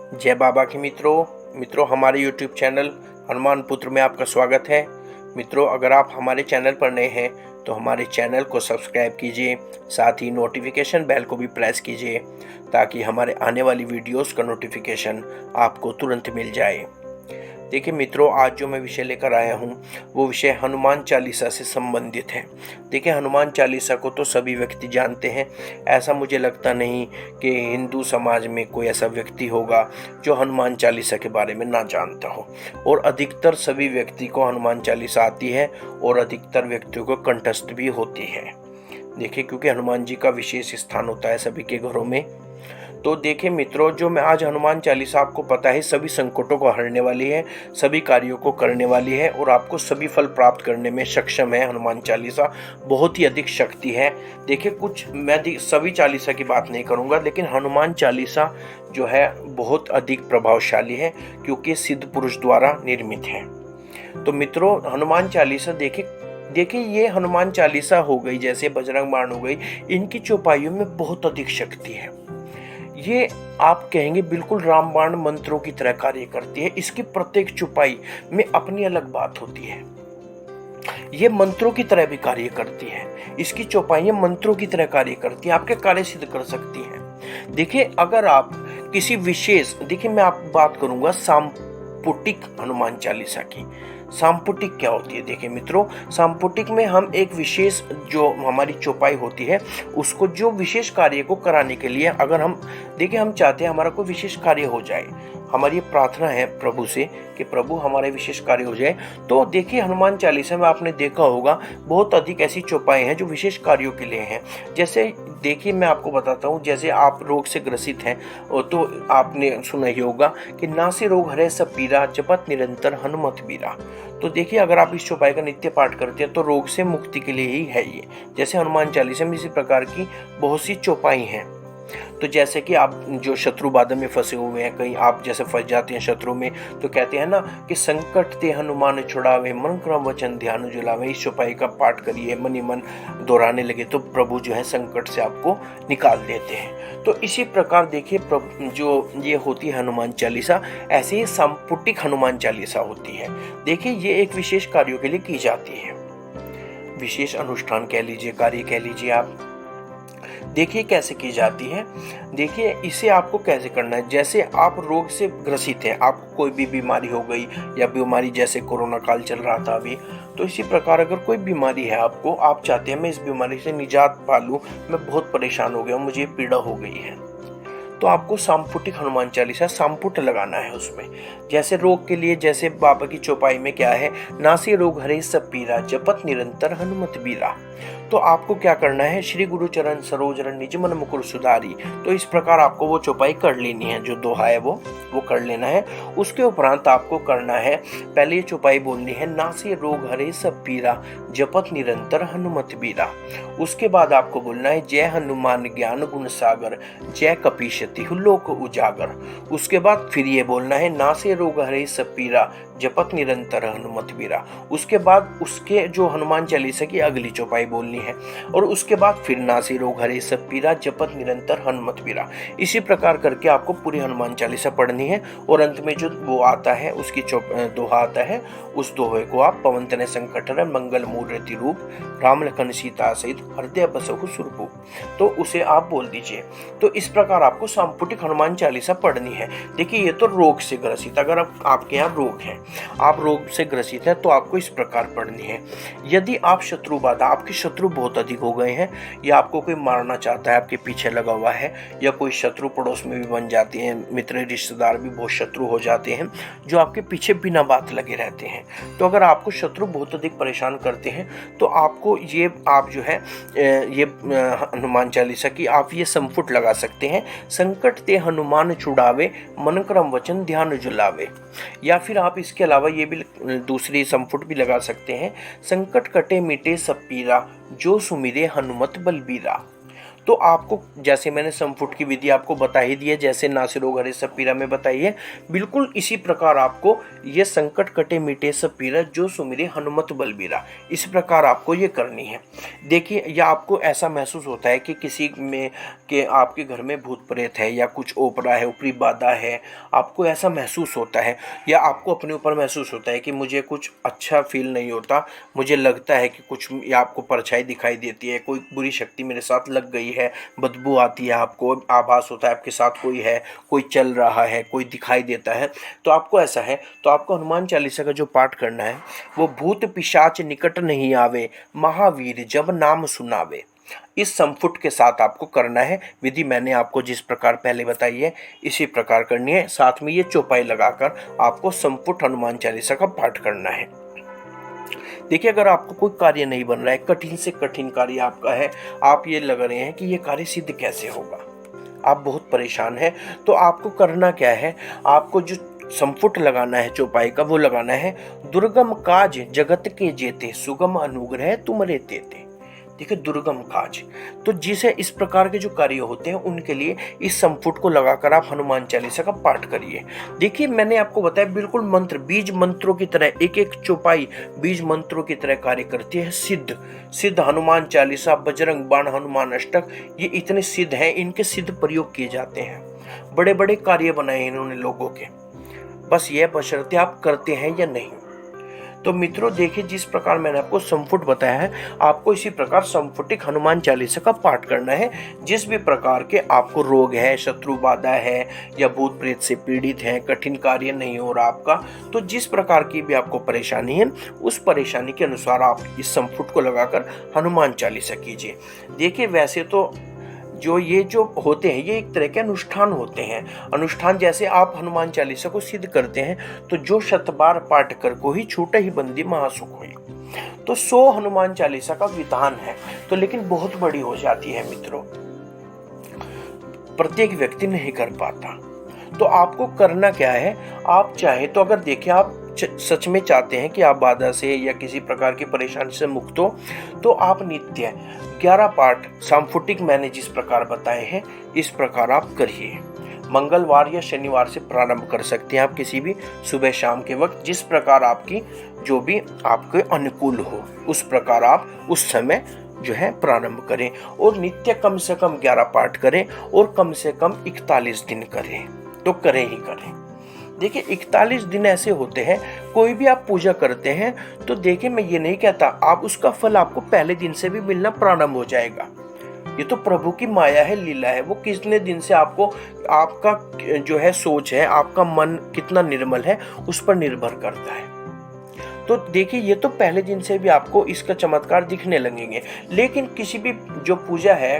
जय बाबा के मित्रों हमारे YouTube चैनल हनुमान पुत्र में आपका स्वागत है। मित्रों, अगर आप हमारे चैनल पर नए हैं तो हमारे चैनल को सब्सक्राइब कीजिए, साथ ही नोटिफिकेशन बेल को भी प्रेस कीजिए ताकि हमारे आने वाली वीडियोस का नोटिफिकेशन आपको तुरंत मिल जाए। देखिए मित्रों, आज जो मैं विषय लेकर आया हूँ वो विषय हनुमान चालीसा से संबंधित है। देखिए, हनुमान चालीसा को तो सभी व्यक्ति जानते हैं। ऐसा मुझे लगता नहीं कि हिंदू समाज में कोई ऐसा व्यक्ति होगा जो हनुमान चालीसा के बारे में ना जानता हो। और अधिकतर सभी व्यक्ति को हनुमान चालीसा आती है और अधिकतर व्यक्तियों को कंठस्थ भी होती है। देखिए, क्योंकि हनुमान जी का विशेष स्थान होता है सभी के घरों में। तो देखिए मित्रों, जो मैं आज हनुमान चालीसा आपको पता है सभी संकटों को हरने वाली है, सभी कार्यों को करने वाली है और आपको सभी फल प्राप्त करने में सक्षम है। हनुमान चालीसा बहुत ही अधिक शक्ति है। देखिए, कुछ मैं सभी चालीसा की बात नहीं करूंगा, लेकिन हनुमान चालीसा जो है बहुत अधिक प्रभावशाली है क्योंकि सिद्ध पुरुष द्वारा निर्मित है। तो मित्रों, हनुमान चालीसा देखिए ये हनुमान चालीसा हो गई, जैसे बजरंग बाण हो गई, इनकी चौपाइयों में बहुत अधिक शक्ति है। ये आप कहेंगे बिल्कुल रामबाण मंत्रों की तरह कार्य करती है। इसकी प्रत्येक चौपाई में अपनी अलग बात होती है। ये मंत्रों की तरह भी कार्य करती है। इसकी चौपाइयां मंत्रों की तरह कार्य करती है, आपके कार्य सिद्ध कर सकती हैं। देखिए, अगर आप किसी विशेष, देखिए मैं आप बात करूंगा सांपुटिक हनुमान चालीसा की। सांपुटिक क्या होती है? देखिए मित्रों, सांपुटिक में हम एक विशेष जो हमारी चौपाई होती है उसको, जो विशेष कार्य को कराने के लिए, अगर हम देखिए हम चाहते हैं हमारा कोई विशेष कार्य हो जाए, हमारी प्रार्थना है प्रभु से कि प्रभु हमारे विशेष कार्य हो जाए, तो देखिए हनुमान चालीसा में आपने देखा होगा बहुत अधिक ऐसी चौपाई हैं जो विशेष कार्यों के लिए हैं। जैसे देखिए मैं आपको बताता हूँ, जैसे आप रोग से ग्रसित हैं तो आपने सुना ही होगा कि नासे रोग हरे सब पीरा, जपत निरंतर हनुमत बीरा। तो देखिए, अगर आप इस चौपाई का नित्य पाठ करते हैं तो रोग से मुक्ति के लिए ही है ये। जैसे हनुमान चालीसा में इसी प्रकार की बहुत सी चौपाई हैं। तो जैसे कि आप जो शत्रु बाधा में फंसे हुए हैं, कहीं आप जैसे फंस जाते हैं शत्रु में, तो कहते हैं ना कि संकट ते हनुमान छुड़ावे, मन क्रम वचन ध्यान जुलावे। इस चौपाई का पाठ करिए, मन ही मन दोहराने लगे तो प्रभु जो है संकट से आपको निकाल देते हैं। तो इसी प्रकार देखिए जो ये होती है हनुमान चालीसा, ऐसे ही संपुटिक हनुमान चालीसा होती है। देखिए, ये एक विशेष कार्यों के लिए की जाती है, विशेष अनुष्ठान कह लीजिए, कार्य कह लीजिए आप। देखिए कैसे की जाती है। देखिए, इसे आपको कैसे करना है। जैसे आप रोग से ग्रसित हैं, आपको कोई भी बीमारी हो गई या बीमारी, जैसे कोरोना काल चल रहा था अभी, तो इसी प्रकार अगर कोई बीमारी है आपको, आप चाहते हैं मैं इस बीमारी से निजात पा लूं, मैं बहुत परेशान हो गया हूं, मुझे पीड़ा हो गई है, तो आपको सांपुटिक हनुमान चालीसा सांपुट लगाना है उसमें। जैसे रोग के लिए, जैसे बाबा की चौपाई में क्या है, नासे रोग हरे सब पीरा, जपत निरंतर हनुमत बीरा। तो आपको क्या करना है, श्री गुरु चरण सरोज रन निज मन मुकुर सुधारी। तो इस प्रकार आपको वो चौपाई कर लेनी है, जो दोहा है वो कर लेना है। उसके उपरांत आपको करना है, पहले ये चौपाई बोलनी है, नासे रोग हरे सब पीरा, जपत निरंतर हनुमत बीरा। उसके बाद आपको बोलना है, जय हनुमान ज्ञान गुण सागर, जय कपीशति लोक उजागर। उसके बाद फिर ये बोलना है, नासे रोग हरे सब पीरा, जपत निरंतर हनुमत बीरा। उसके बाद उसके जो हनुमान चालीसा की अगली चौपाई बोलनी है, और उसके बाद फिर नासे रोग हरे सब पीरा, जपत निरंतर हनुमत बीरा। इसी प्रकार करके आपको पूरी हनुमान चालीसा पढ़नी है। और अंत में जो वो आता है, उसकी दोहा आता है, उस दोहे को आप पवन तनय संकट हरन मंगल मूर्ति रूप, राम लखन सीता सहित हृदय बसहु सुरभूप, तो उसे आप बोल दीजिए। तो इस प्रकार आपको सांपुटिक हनुमान चालीसा पढ़नी है। देखिए, ये तो रोग से ग्रसित, अगर आपके यहाँ रोग है, आप रोग से ग्रसित हैं, तो आपको इस प्रकार पढ़नी है। यदि आप शत्रु बाधा, आपके शत्रु बहुत अधिक हो गए हैं, या आपको कोई मारना चाहता है, आपके पीछे लगा हुआ है, या कोई शत्रु पड़ोस में भी बन जाते हैं, मित्र रिश्तेदार भी बहुत शत्रु हो जाते हैं जो आपके पीछे बिना बात लगे रहते हैं। तो अगर आपको शत्रु बहुत अधिक परेशान करते हैं तो आपको ये, आप जो है ये हनुमान चालीसा की आप ये संपुट लगा सकते हैं, संकट ते हनुमान छुड़ावे, मन क्रम वचन ध्यान जुलावे। या फिर आप इसके अलावा ये भी दूसरी संपुट भी लगा सकते हैं, संकट कटे मिटे सब पीरा, जो सुमिरे हनुमत बलबीरा। तो आपको जैसे मैंने संपुट की विधि आपको बता ही दी है, जैसे नासिरोग हरे सब पीरा में बताई है, बिल्कुल इसी प्रकार आपको ये संकट कटे मिटे सब पीरा जो सुमिरे हनुमत बलबीरा, इस प्रकार आपको ये करनी है। देखिए, या आपको ऐसा महसूस होता है कि किसी में कि आपके घर में भूत प्रेत है या कुछ ओपरा है, ऊपरी बाधा है, आपको ऐसा महसूस होता है, या आपको अपने ऊपर महसूस होता है कि मुझे कुछ अच्छा फील नहीं होता, मुझे लगता है कि कुछ, या आपको परछाई दिखाई देती है, कोई बुरी शक्ति मेरे साथ लग गई है, बदबू आती है, आपको आभास होता है आपके साथ कोई है, कोई चल रहा है, कोई दिखाई देता है, तो आपको ऐसा है तो आपको हनुमान चालीसा का जो पाठ करना है वो भूत पिशाच निकट नहीं आवे, महावीर जब नाम सुनावे, इस संपुट के साथ आपको करना है। विधि मैंने आपको जिस प्रकार पहले बताई है इसी प्रकार करनी है। साथ में ये चौपाई लगाकर आपको संपुट हनुमान चालीसा का पाठ करना है। देखिए, अगर आपको कोई कार्य नहीं बन रहा है, कठिन से कठिन कार्य आपका है, आप ये लग रहे हैं कि ये कार्य सिद्ध कैसे होगा, आप बहुत परेशान हैं, तो आपको करना क्या है, आपको जो संपुट लगाना है चौपाई का वो लगाना है, दुर्गम काज जगत के जेते, सुगम अनुग्रह तुमरे तेते। देखिए, दुर्गम काज, तो जिसे इस प्रकार के जो कार्य होते हैं उनके लिए इस संपुट को लगाकर आप हनुमान चालीसा का पाठ करिए। देखिए, मैंने आपको बताया बिल्कुल मंत्र, बीज मंत्रों की तरह, एक एक चौपाई बीज मंत्रों की तरह कार्य करती है। सिद्ध हनुमान चालीसा, बजरंग बाण, हनुमान अष्टक, ये इतने सिद्ध हैं, इनके सिद्ध प्रयोग किए जाते हैं, बड़े बड़े कार्य बनाए इन्होंने लोगों के, बस यह बशर्ते आप करते हैं या नहीं। तो मित्रों, देखिए, जिस प्रकार मैंने आपको संपुट बताया है, आपको इसी प्रकार संपुटिक हनुमान चालीसा का पाठ करना है। जिस भी प्रकार के आपको रोग है, शत्रु बाधा है, या भूत प्रेत से पीड़ित है, कठिन कार्य नहीं हो रहा आपका, तो जिस प्रकार की भी आपको परेशानी है, उस परेशानी के अनुसार आप इस संपुट को लगाकर हनुमान चालीसा कीजिए। देखिए, वैसे तो जो होते हैं ये एक तरह के अनुष्ठान होते हैं। अनुष्ठान जैसे आप हनुमान चालीसा को सिद्ध करते हैं, तो जो शतबार पाठ कर को ही छूटे ही बंदी महासुख हुई, तो 100 हनुमान चालीसा का विधान है, तो लेकिन बहुत बड़ी हो जाती है मित्रों, प्रत्येक व्यक्ति नहीं कर पाता। तो आपको करना क्या है, आप चाहे तो, अगर देखिए आप सच में चाहते हैं कि आप बाधा से या किसी प्रकार की परेशानी से मुक्त हो, तो आप नित्य 11 पाठ संपुटिक मैंने जिस प्रकार बताए हैं इस प्रकार आप करिए। मंगलवार या शनिवार से प्रारंभ कर सकते हैं आप, किसी भी सुबह शाम के वक्त, जिस प्रकार आपकी जो भी आपके अनुकूल हो उस प्रकार आप उस समय जो है प्रारंभ करें, और नित्य कम से कम 11 पाठ करें, और कम से कम 41 दिन करें, तो करें ही करें। देखिए, 41 दिन ऐसे होते हैं, कोई भी आप पूजा करते हैं तो देखिए, मैं ये नहीं कहता आप उसका फल आपको पहले दिन से भी मिलना प्रारंभ हो जाएगा, ये तो प्रभु की माया है, लीला है, वो कितने दिन से आपको, आपका जो है सोच है, आपका मन कितना निर्मल है उस पर निर्भर करता है। तो देखिए, ये तो पहले दिन से भी आपको इसका चमत्कार दिखने लगेंगे। लेकिन किसी भी जो पूजा है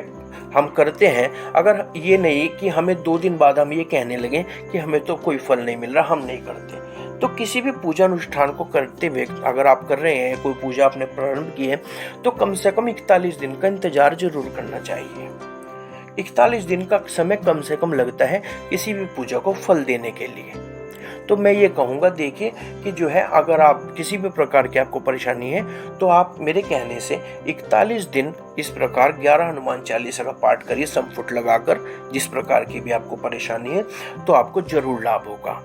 हम करते हैं, अगर ये नहीं कि हमें 2 दिन बाद हम ये कहने लगे कि हमें तो कोई फल नहीं मिल रहा, हम नहीं करते। तो किसी भी पूजा अनुष्ठान को करते हुए अगर आप कर रहे हैं, कोई पूजा आपने प्रारंभ की है, तो कम से कम 41 दिन का इंतजार जरूर करना चाहिए। 41 दिन का समय कम से कम लगता है किसी भी पूजा को फल देने के लिए। तो मैं ये कहूँगा, देखिए कि जो है, अगर आप किसी भी प्रकार की आपको परेशानी है, तो आप मेरे कहने से 41 दिन इस प्रकार 11 हनुमान चालीसा का पाठ करिए संपुट लगाकर, जिस प्रकार की भी आपको परेशानी है, तो आपको जरूर लाभ होगा।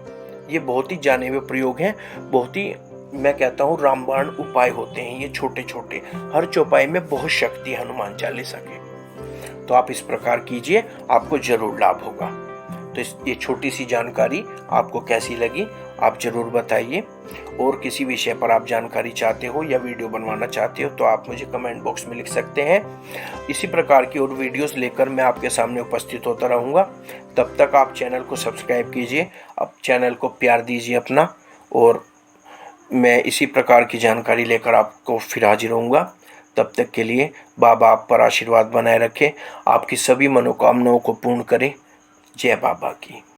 ये बहुत ही जाने हुए प्रयोग हैं, बहुत ही, मैं कहता हूँ, रामबाण उपाय होते हैं ये छोटे छोटे, हर चौपाई में बहुत शक्ति है हनुमान चालीसा की। तो आप इस प्रकार कीजिए, आपको जरूर लाभ होगा। तो ये छोटी सी जानकारी आपको कैसी लगी आप जरूर बताइए, और किसी विषय पर आप जानकारी चाहते हो या वीडियो बनवाना चाहते हो तो आप मुझे कमेंट बॉक्स में लिख सकते हैं। इसी प्रकार की और वीडियोस लेकर मैं आपके सामने उपस्थित होता रहूँगा। तब तक आप चैनल को सब्सक्राइब कीजिए, आप चैनल को प्यार दीजिए अपना, और मैं इसी प्रकार की जानकारी लेकर आपको फिर हाजिर रहूँगा। तब तक के लिए बाबा आप पर आशीर्वाद बनाए रखें, आपकी सभी मनोकामनाओं को पूर्ण करें। जय बाबा की।